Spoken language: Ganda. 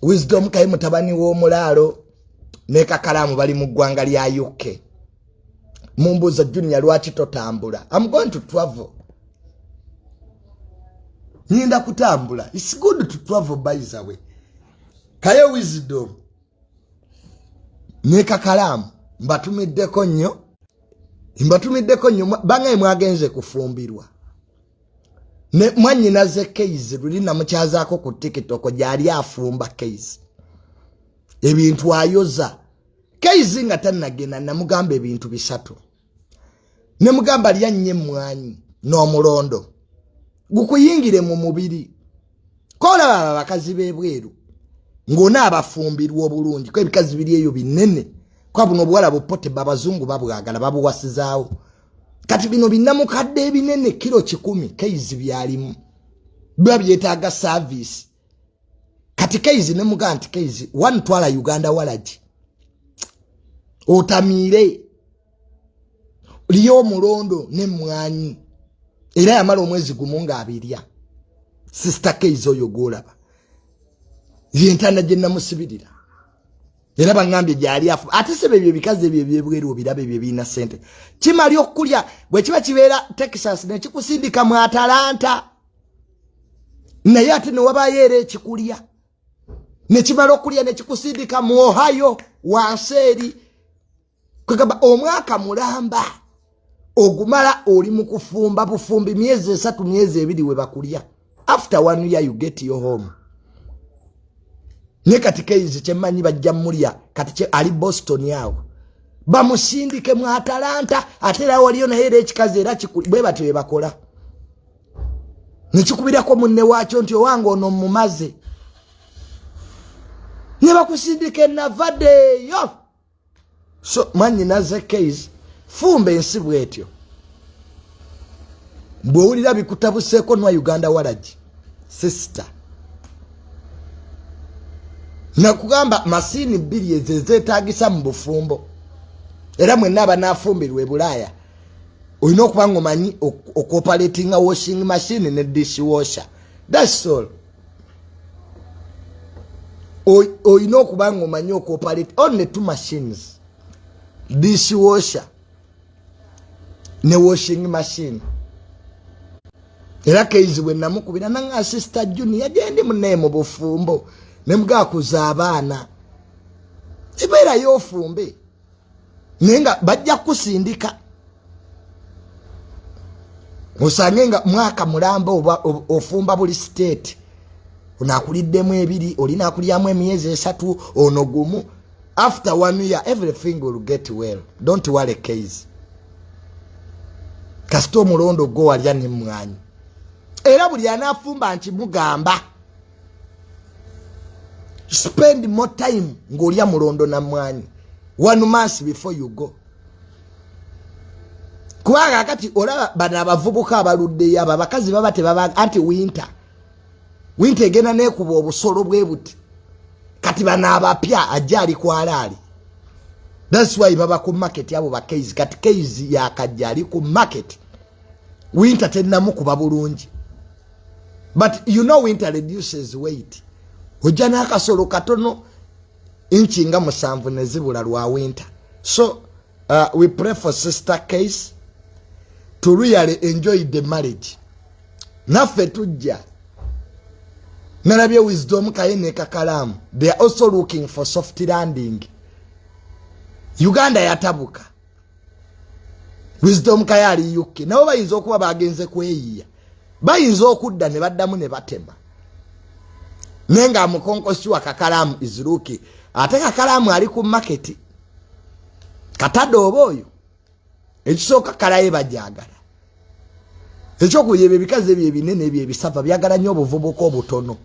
Wisdom Kayi mutabani w'omulalo ne Kakalamu bali mu ggwanga lya UK. Mumbuza Junior lwaki totambula? I'm going to travel. Ninda kutambula. It's good to travel by the way. Kayo Wisdom ne Kakalamu mbatumiddeko nnyo. Mbatumiddeko nnyo banga mwagenze kufumbirwa. Ne mwanyinaze Kayz luli namukyazaako ku TikTok gyali afumba Kayz. Ebintu ayoza. Kayz nga tannagenda namugamba ebintu bisatu. Ne mugamba lyannye mwanyi n'omulondo. Gukuyingire mu mubiri. Kola baba bakazi bebweru. Ngona abafumbirwa obulungi. Ko ebikazi biri eyo binene. Kwa buno bwala bupote babazungu babwagala babuwasizaawo. Kati bino binamukadde ebinene kilo 10 Kayz byalimu. Byetaaga service. Kati Kayz ne muganti Kayz one twala Uganda walaji. Otamire. Liyo mulondo ne mwanyi. Era yamala omwezi gumunga abirya. Sister Kayz oyo golaba. Yentana gye namusibirira. Era bangambye gyali afu. Ate sebe ebyo bikazi ebyo byebweru birabe ebyo bina sente. Kimali okulya bwe kiba kibeera Texas ne kikusindika mu Atlanta. Naye ate ne wabayeera ekikulya. Ne kimala okulya ne kikusindika mu Ohio wanseeri. Kugamba omwaka mulamba. Ogumala oli mu kufumba bufumbi myezi 3 myezi 2 we bakulya. After 1 year you get your home. Ne kati Kayz kyemanyi bajja mulya kati ali Boston yawo. Bamusindike mu Atlanta atera waliyo na here ekikazi era bwe batwe bakola. Nikikubirako munne wacho nti owange ono mumaze. Ne bakusindike navade yo. So manyi naze Kayz fumbe ensi bwetyo. Bwowulira bikutabuseeko nwa Uganda walaji. Sister. Na kugamba masini 2 ezezetagisa mu bufumbo. Era mwenna abanafumbirwa e Bulaya. Olina okuba ng'omanyi operating a washing machine ne dishwasher. That's all. Olina okuba ng'omanyi operate only 2 machines. Dishwasher ne washing machine. Era Kayz bwe namukubira nanga sister Junior yagendi munne mu bufumbo. Nemuga kuza abaana. Ebeera y'ofumbe. Nenga bajja kusindika. Osange nga mwaka mulamba ofumba buli state. Onakuliddemu 2 olina akulyamu emyezi 3 ono gumu. After 1 year everything will get well. Don't worry Kayz. Kasito mulondo go walya ne mwanyi. Era buli anafumba nti mugamba. Spend more time ngolya mulondo na mwanyi. 1 month before you go. Kuwaga kati olaba bana abavubuka abaludde yaba bakazi baba tebaba anti winter. Winter egena ne kuba obusolo bwebuti. Kati bana abapya ajali kwalali. That's why baba ku market yabo ba Kayz. Kati Kayz yakajali ku market. Winter tennamu kuba bulungi. But you know winter reduces weight. Ojana akasolo katono inchi nga 7 nezibula lwa winter. So we pray for Sister Kayz to really enjoy the marriage. Naffe tujja. Nalabye Wisdom Kayi ne Kakalamu. They are also looking for soft landing. Uganda yatabuka. Wisdom Kayi ali UK. Nabo bayinza okuba bagenze kweyiya. Bayinza okudda ne baddamu ne batema. Nenga mukonkosi wa Kakalamu iziruki. Ate Kakalamu ali ku market. Katado oboyo. Ekisooka kalaye bajagala. Ekyo kuyebe bikaze bye binene bye bisava byagala nnyo obuvubuka obutono.